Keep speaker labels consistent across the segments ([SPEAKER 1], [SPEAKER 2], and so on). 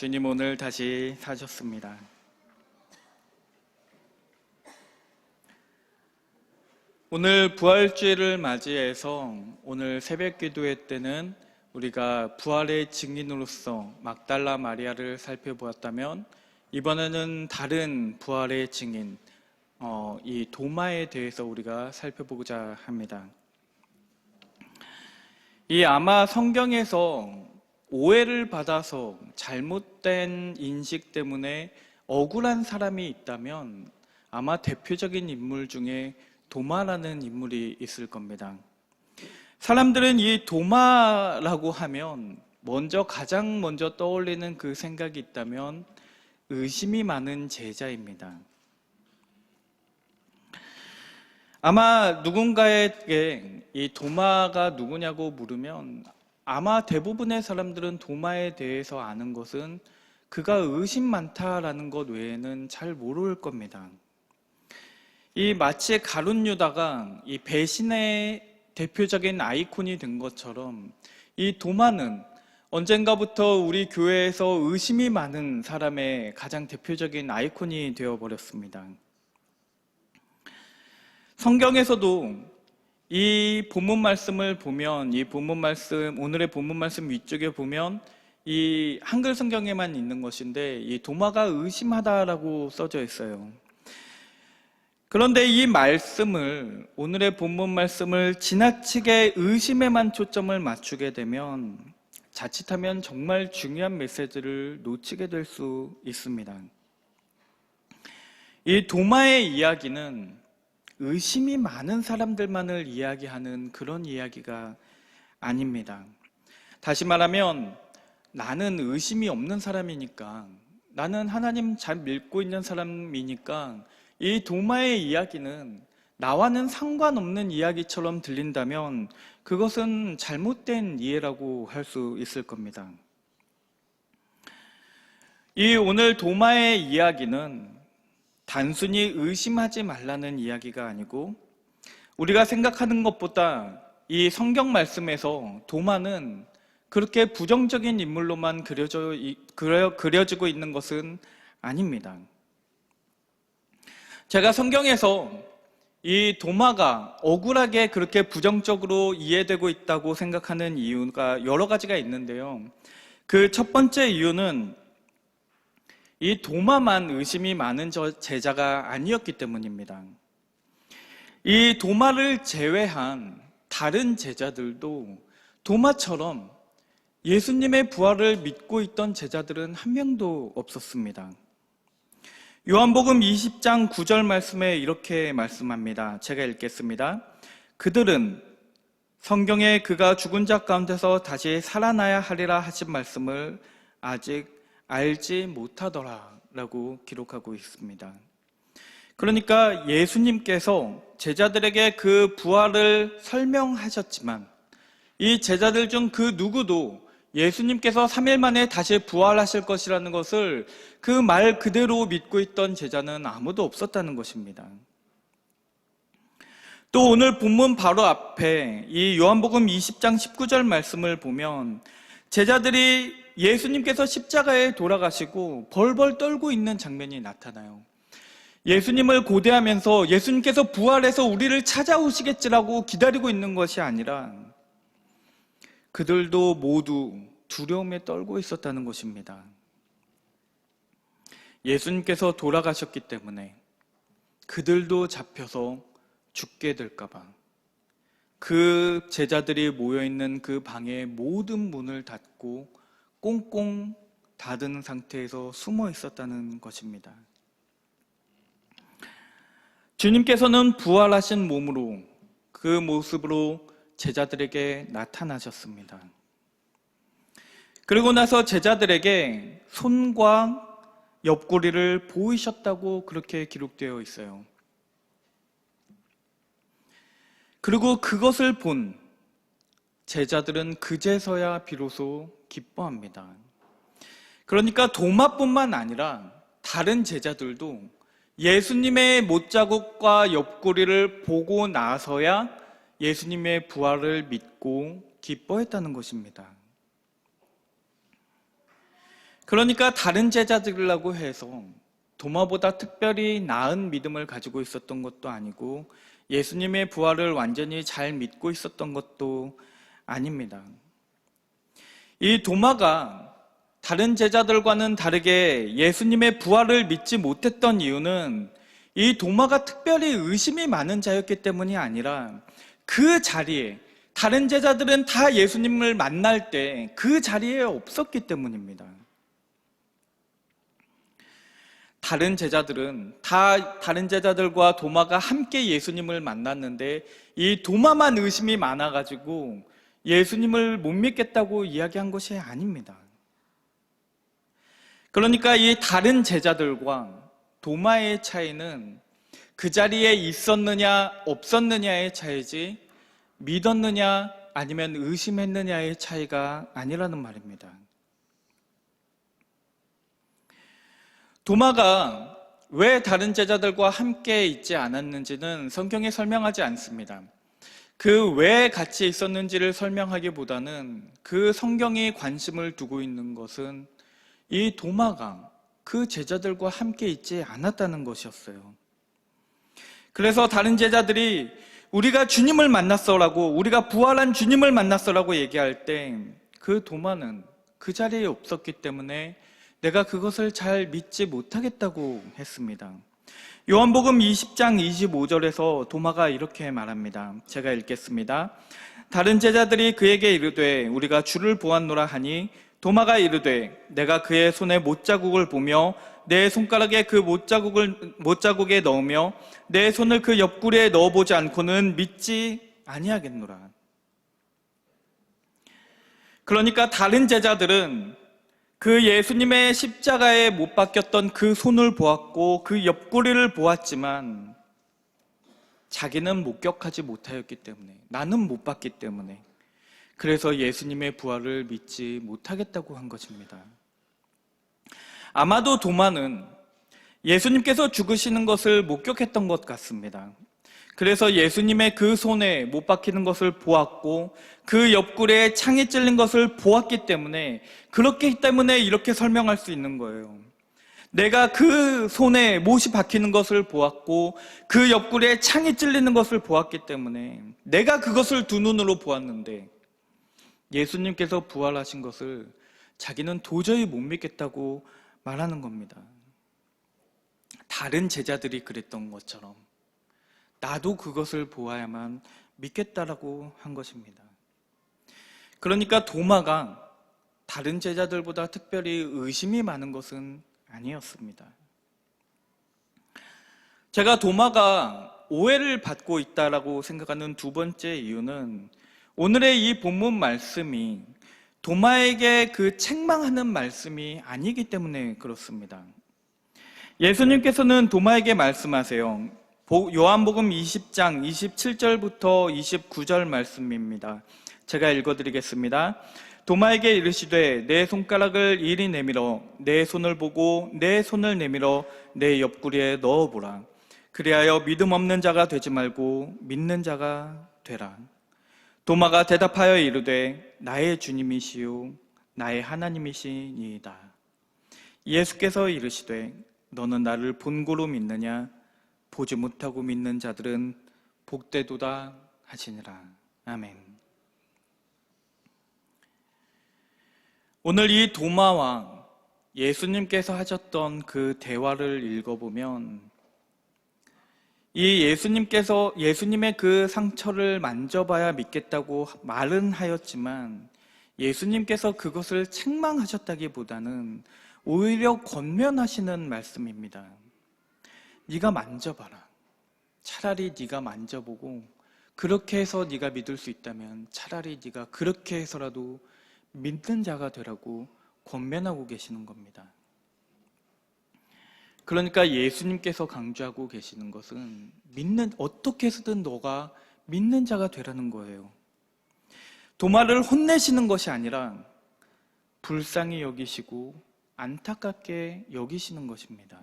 [SPEAKER 1] 주님 오늘 다시 사셨습니다. 오늘 부활주일을 맞이해서 오늘 새벽 기도회 때는 우리가 부활의 증인으로서 막달라 마리아를 살펴보았다면 이번에는 다른 부활의 증인, 이 도마에 대해서 우리가 살펴보고자 합니다. 아마 성경에서 오해를 받아서 잘못된 인식 때문에 억울한 사람이 있다면 아마 대표적인 인물 중에 도마라는 인물이 있을 겁니다. 사람들은 이 도마라고 하면 가장 먼저 떠올리는 그 생각이 있다면 의심이 많은 제자입니다. 아마 누군가에게 이 도마가 누구냐고 물으면 아마 대부분의 사람들은 도마에 대해서 아는 것은 그가 의심 많다라는 것 외에는 잘 모를 겁니다. 마치 가룟 유다가 이 배신의 대표적인 아이콘이 된 것처럼 이 도마는 언젠가부터 우리 교회에서 의심이 많은 사람의 가장 대표적인 아이콘이 되어버렸습니다. 성경에서도 이 본문 말씀을 보면, 오늘의 본문 말씀 위쪽에 보면 이 한글 성경에만 있는 것인데 이 도마가 의심하다라고 써져 있어요. 그런데 오늘의 본문 말씀을 지나치게 의심에만 초점을 맞추게 되면 자칫하면 정말 중요한 메시지를 놓치게 될 수 있습니다. 이 도마의 이야기는 의심이 많은 사람들만을 이야기하는 그런 이야기가 아닙니다. 다시 말하면 나는 의심이 없는 사람이니까, 나는 하나님 잘 믿고 있는 사람이니까 이 도마의 이야기는 나와는 상관없는 이야기처럼 들린다면 그것은 잘못된 이해라고 할 수 있을 겁니다. 오늘 도마의 이야기는 단순히 의심하지 말라는 이야기가 아니고 우리가 생각하는 것보다 이 성경 말씀에서 도마는 그렇게 부정적인 인물로만 그려지고 있는 것은 아닙니다. 제가 성경에서 이 도마가 억울하게 그렇게 부정적으로 이해되고 있다고 생각하는 이유가 여러 가지가 있는데요. 그 첫 번째 이유는 이 도마만 의심이 많은 제자가 아니었기 때문입니다. 이 도마를 제외한 다른 제자들도 도마처럼 예수님의 부활을 믿고 있던 제자들은 한 명도 없었습니다. 요한복음 20장 9절 말씀에 이렇게 말씀합니다. 제가 읽겠습니다. 그들은 성경에 그가 죽은 자 가운데서 다시 살아나야 하리라 하신 말씀을 아직 알지 못하더라 라고 기록하고 있습니다. 그러니까 예수님께서 제자들에게 그 부활을 설명하셨지만 이 제자들 중 그 누구도 예수님께서 3일 만에 다시 부활하실 것이라는 것을 그 말 그대로 믿고 있던 제자는 아무도 없었다는 것입니다. 또 오늘 본문 바로 앞에 이 요한복음 20장 19절 말씀을 보면 제자들이 예수님께서 십자가에 돌아가시고 벌벌 떨고 있는 장면이 나타나요. 예수님을 고대하면서 예수님께서 부활해서 우리를 찾아오시겠지라고 기다리고 있는 것이 아니라 그들도 모두 두려움에 떨고 있었다는 것입니다. 예수님께서 돌아가셨기 때문에 그들도 잡혀서 죽게 될까봐 그 제자들이 모여있는 그 방의 모든 문을 닫고 꽁꽁 닫은 상태에서 숨어 있었다는 것입니다. 주님께서는 부활하신 몸으로 그 모습으로 제자들에게 나타나셨습니다. 그리고 나서 제자들에게 손과 옆구리를 보이셨다고 그렇게 기록되어 있어요. 그리고 그것을 본 제자들은 그제서야 비로소 기뻐합니다. 그러니까 도마뿐만 아니라 다른 제자들도 예수님의 못자국과 옆구리를 보고 나서야 예수님의 부활을 믿고 기뻐했다는 것입니다. 그러니까 다른 제자들이라고 해서 도마보다 특별히 나은 믿음을 가지고 있었던 것도 아니고 예수님의 부활을 완전히 잘 믿고 있었던 것도 아닙니다. 이 도마가 다른 제자들과는 다르게 예수님의 부활을 믿지 못했던 이유는 이 도마가 특별히 의심이 많은 자였기 때문이 아니라 그 자리에 다른 제자들은 다 예수님을 만날 때 그 자리에 없었기 때문입니다. 다른 제자들과 도마가 함께 예수님을 만났는데 이 도마만 의심이 많아가지고 예수님을 못 믿겠다고 이야기한 것이 아닙니다. 그러니까 이 다른 제자들과 도마의 차이는 그 자리에 있었느냐 없었느냐의 차이지 믿었느냐 아니면 의심했느냐의 차이가 아니라는 말입니다. 도마가 왜 다른 제자들과 함께 있지 않았는지는 성경에 설명하지 않습니다. 그 왜 같이 있었는지를 설명하기보다는 그 성경이 관심을 두고 있는 것은 이 도마가 그 제자들과 함께 있지 않았다는 것이었어요. 그래서 다른 제자들이 우리가 주님을 만났어라고, 우리가 부활한 주님을 만났어라고 얘기할 때 그 도마는 그 자리에 없었기 때문에 내가 그것을 잘 믿지 못하겠다고 했습니다. 요한복음 20장 25절에서 도마가 이렇게 말합니다. 제가 읽겠습니다. 다른 제자들이 그에게 이르되 우리가 주를 보았노라 하니 도마가 이르되 내가 그의 손에 못자국을 보며 내 손가락에 그 못자국에 넣으며 내 손을 그 옆구리에 넣어보지 않고는 믿지 아니하겠노라. 그러니까 다른 제자들은 그 예수님의 십자가에 못 박혔던 그 손을 보았고 그 옆구리를 보았지만 자기는 목격하지 못하였기 때문에, 나는 못 봤기 때문에 그래서 예수님의 부활을 믿지 못하겠다고 한 것입니다. 아마도 도마는 예수님께서 죽으시는 것을 목격했던 것 같습니다. 그래서 예수님의 그 손에 못 박히는 것을 보았고 그 옆구리에 창이 찔린 것을 보았기 때문에 그렇기 때문에 이렇게 설명할 수 있는 거예요. 내가 그 손에 못이 박히는 것을 보았고 그 옆구리에 창이 찔리는 것을 보았기 때문에 내가 그것을 두 눈으로 보았는데 예수님께서 부활하신 것을 자기는 도저히 못 믿겠다고 말하는 겁니다. 다른 제자들이 그랬던 것처럼 나도 그것을 보아야만 믿겠다라고 한 것입니다. 그러니까 도마가 다른 제자들보다 특별히 의심이 많은 것은 아니었습니다. 제가 도마가 오해를 받고 있다라고 생각하는 두 번째 이유는 오늘의 이 본문 말씀이 도마에게 그 책망하는 말씀이 아니기 때문에 그렇습니다. 예수님께서는 도마에게 말씀하세요. 요한복음 20장 27절부터 29절 말씀입니다. 제가 읽어드리겠습니다. 도마에게 이르시되 내 손가락을 이리 내밀어 내 손을 보고 내 손을 내밀어 내 옆구리에 넣어보라. 그리하여 믿음 없는 자가 되지 말고 믿는 자가 되라. 도마가 대답하여 이르되 나의 주님이시요 나의 하나님이시니이다. 예수께서 이르시되 너는 나를 본고로 믿느냐? 보지 못하고 믿는 자들은 복되도다 하시니라. 아멘. 오늘 이 도마와 예수님께서 하셨던 그 대화를 읽어보면 이 예수님의 그 상처를 만져봐야 믿겠다고 말은 하였지만 예수님께서 그것을 책망하셨다기보다는 오히려 권면하시는 말씀입니다. 네가 만져봐라. 차라리 네가 만져보고 그렇게 해서 네가 믿을 수 있다면 차라리 네가 그렇게 해서라도 믿는 자가 되라고 권면하고 계시는 겁니다. 그러니까 예수님께서 강조하고 계시는 것은 어떻게 해서든 너가 믿는 자가 되라는 거예요. 도마를 혼내시는 것이 아니라 불쌍히 여기시고 안타깝게 여기시는 것입니다.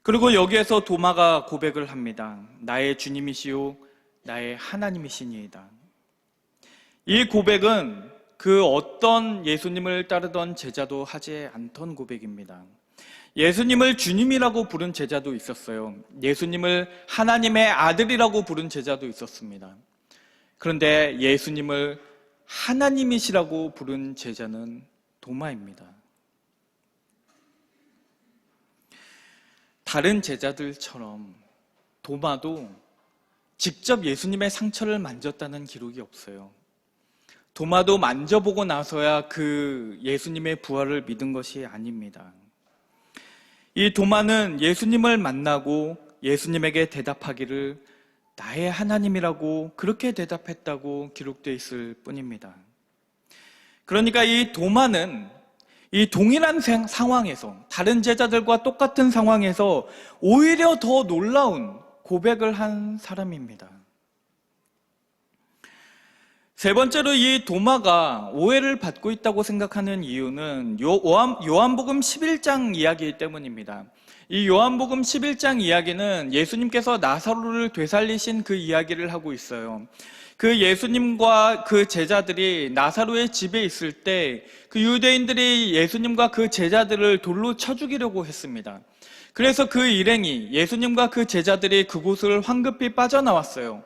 [SPEAKER 1] 그리고 여기에서 도마가 고백을 합니다. 나의 주님이시요 나의 하나님이시니이다. 이 고백은 그 어떤 예수님을 따르던 제자도 하지 않던 고백입니다. 예수님을 주님이라고 부른 제자도 있었어요. 예수님을 하나님의 아들이라고 부른 제자도 있었습니다. 그런데 예수님을 하나님이시라고 부른 제자는 도마입니다. 다른 제자들처럼 도마도 직접 예수님의 상처를 만졌다는 기록이 없어요. 도마도 만져보고 나서야 그 예수님의 부활을 믿은 것이 아닙니다. 이 도마는 예수님을 만나고 예수님에게 대답하기를 나의 하나님이라고 그렇게 대답했다고 기록되어 있을 뿐입니다. 그러니까 이 도마는 이 동일한 상황에서, 다른 제자들과 똑같은 상황에서 오히려 더 놀라운 고백을 한 사람입니다. 세 번째로 이 도마가 오해를 받고 있다고 생각하는 이유는 요한복음 11장 이야기 때문입니다. 이 요한복음 11장 이야기는 예수님께서 나사로를 되살리신 그 이야기를 하고 있어요. 그 예수님과 그 제자들이 나사로의 집에 있을 때 그 유대인들이 예수님과 그 제자들을 돌로 쳐 죽이려고 했습니다. 그래서 그 일행이, 예수님과 그 제자들이 그곳을 황급히 빠져나왔어요.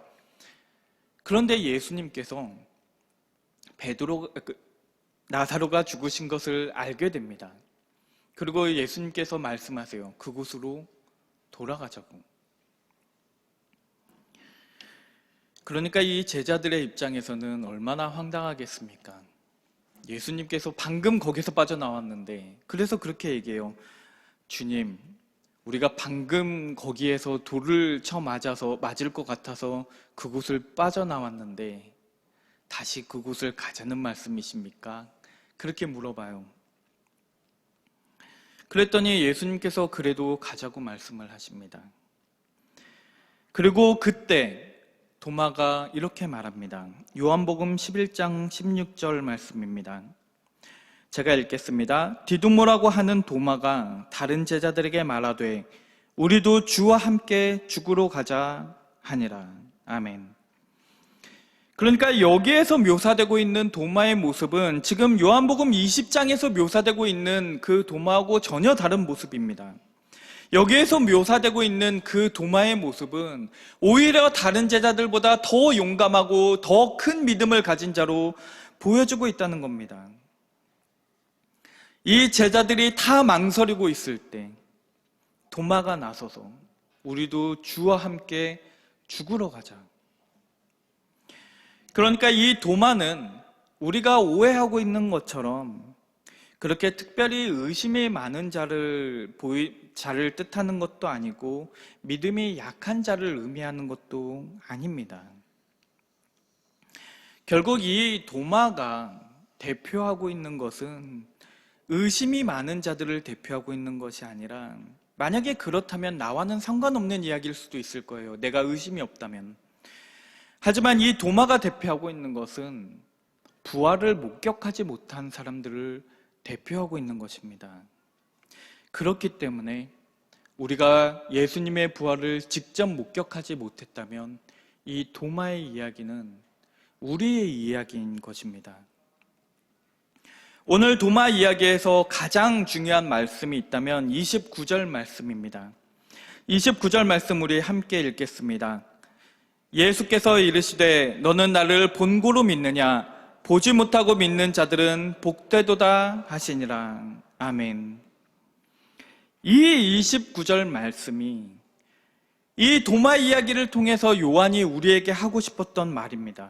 [SPEAKER 1] 그런데 예수님께서 나사로가 죽으신 것을 알게 됩니다. 그리고 예수님께서 말씀하세요. 그곳으로 돌아가자고. 그러니까 이 제자들의 입장에서는 얼마나 황당하겠습니까? 예수님께서 방금 거기서 빠져나왔는데, 그래서 그렇게 얘기해요. 주님, 우리가 방금 거기에서 돌을 쳐 맞을 것 같아서 그곳을 빠져나왔는데 다시 그곳을 가자는 말씀이십니까? 그렇게 물어봐요. 그랬더니 예수님께서 그래도 가자고 말씀을 하십니다. 그리고 그때 도마가 이렇게 말합니다. 요한복음 11장 16절 말씀입니다. 제가 읽겠습니다. 디두모라고 하는 도마가 다른 제자들에게 말하되 우리도 주와 함께 죽으러 가자 하니라. 아멘. 그러니까 여기에서 묘사되고 있는 도마의 모습은 지금 요한복음 20장에서 묘사되고 있는 그 도마하고 전혀 다른 모습입니다. 여기에서 묘사되고 있는 그 도마의 모습은 오히려 다른 제자들보다 더 용감하고 더 큰 믿음을 가진 자로 보여주고 있다는 겁니다. 이 제자들이 다 망설이고 있을 때 도마가 나서서 우리도 주와 함께 죽으러 가자. 그러니까 이 도마는 우리가 오해하고 있는 것처럼 그렇게 특별히 의심이 많은 자를 뜻하는 것도 아니고 믿음이 약한 자를 의미하는 것도 아닙니다. 결국 이 도마가 대표하고 있는 것은 의심이 많은 자들을 대표하고 있는 것이 아니라, 만약에 그렇다면 나와는 상관없는 이야기일 수도 있을 거예요. 내가 의심이 없다면. 하지만 이 도마가 대표하고 있는 것은 부활을 목격하지 못한 사람들을 대표하고 있는 것입니다. 그렇기 때문에 우리가 예수님의 부활을 직접 목격하지 못했다면 이 도마의 이야기는 우리의 이야기인 것입니다. 오늘 도마 이야기에서 가장 중요한 말씀이 있다면 29절 말씀입니다. 29절 말씀 우리 함께 읽겠습니다. 예수께서 이르시되 너는 나를 본고로 믿느냐? 보지 못하고 믿는 자들은 복되도다 하시니라. 아멘. 이 29절 말씀이 이 도마 이야기를 통해서 요한이 우리에게 하고 싶었던 말입니다.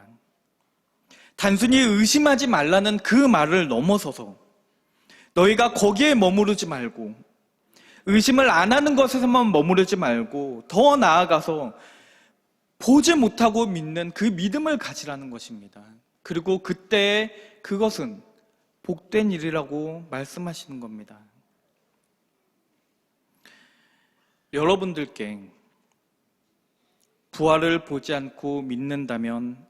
[SPEAKER 1] 단순히 의심하지 말라는 그 말을 넘어서서 너희가 거기에 머무르지 말고, 의심을 안 하는 것에서만 머무르지 말고 더 나아가서 보지 못하고 믿는 그 믿음을 가지라는 것입니다. 그리고 그때 그것은 복된 일이라고 말씀하시는 겁니다. 여러분들께 부활을 보지 않고 믿는다면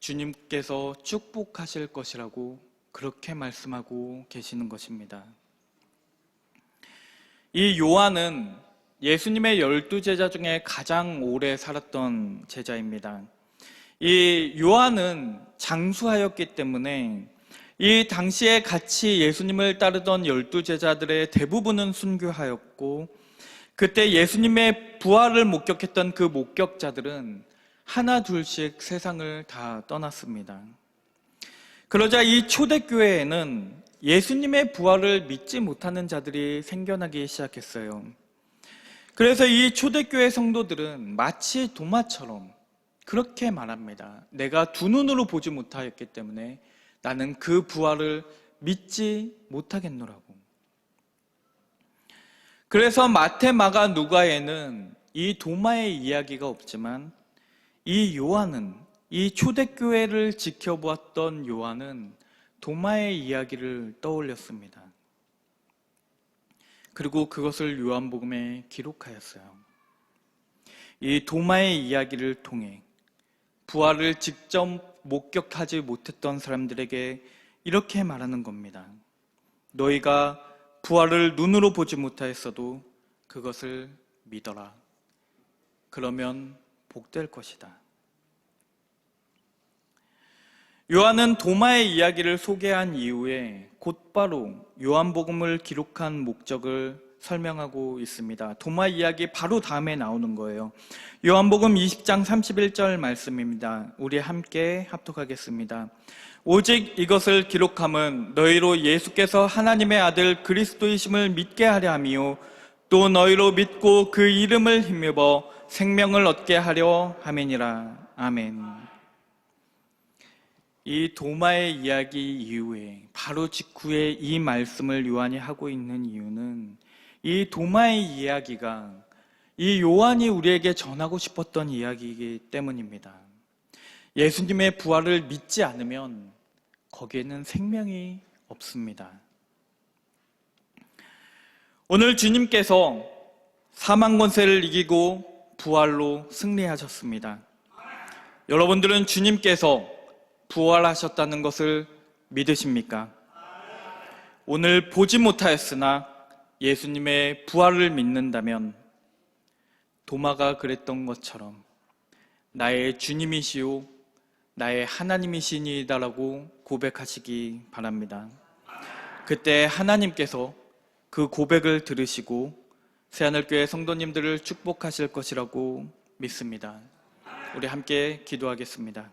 [SPEAKER 1] 주님께서 축복하실 것이라고 그렇게 말씀하고 계시는 것입니다. 이 요한은 예수님의 12제자 중에 가장 오래 살았던 제자입니다. 이 요한은 장수하였기 때문에 이 당시에 같이 예수님을 따르던 12제자들의 대부분은 순교하였고, 그때 예수님의 부활을 목격했던 그 목격자들은 하나 둘씩 세상을 다 떠났습니다. 그러자 이 초대교회에는 예수님의 부활을 믿지 못하는 자들이 생겨나기 시작했어요. 그래서 이 초대교회 성도들은 마치 도마처럼 그렇게 말합니다. 내가 두 눈으로 보지 못하였기 때문에 나는 그 부활을 믿지 못하겠노라고. 그래서 마태, 마가, 누가에는 이 도마의 이야기가 없지만 이 요한은, 이 초대교회를 지켜보았던 요한은 도마의 이야기를 떠올렸습니다. 그리고 그것을 요한복음에 기록하였어요. 이 도마의 이야기를 통해 부활을 직접 목격하지 못했던 사람들에게 이렇게 말하는 겁니다. 너희가 부활을 눈으로 보지 못하였어도 그것을 믿어라. 그러면 복될 것이다. 요한은 도마의 이야기를 소개한 이후에 곧바로 요한복음을 기록한 목적을 설명하고 있습니다. 도마 이야기 바로 다음에 나오는 거예요. 요한복음 20장 31절 말씀입니다. 우리 함께 합독하겠습니다. 오직 이것을 기록함은 너희로 예수께서 하나님의 아들 그리스도이심을 믿게 하려 함이요 또 너희로 믿고 그 이름을 힘입어 생명을 얻게 하려 함이니라. 아멘. 이 도마의 이야기 이후에 바로 직후에 이 말씀을 요한이 하고 있는 이유는 이 도마의 이야기가 이 요한이 우리에게 전하고 싶었던 이야기이기 때문입니다. 예수님의 부활을 믿지 않으면 거기에는 생명이 없습니다. 오늘 주님께서 사망 권세를 이기고 부활로 승리하셨습니다. 여러분들은 주님께서 부활하셨다는 것을 믿으십니까? 오늘 보지 못하였으나 예수님의 부활을 믿는다면 도마가 그랬던 것처럼 나의 주님이시오 나의 하나님이시니이다라고 고백하시기 바랍니다. 그때 하나님께서 그 고백을 들으시고 새하늘교회 성도님들을 축복하실 것이라고 믿습니다. 우리 함께 기도하겠습니다.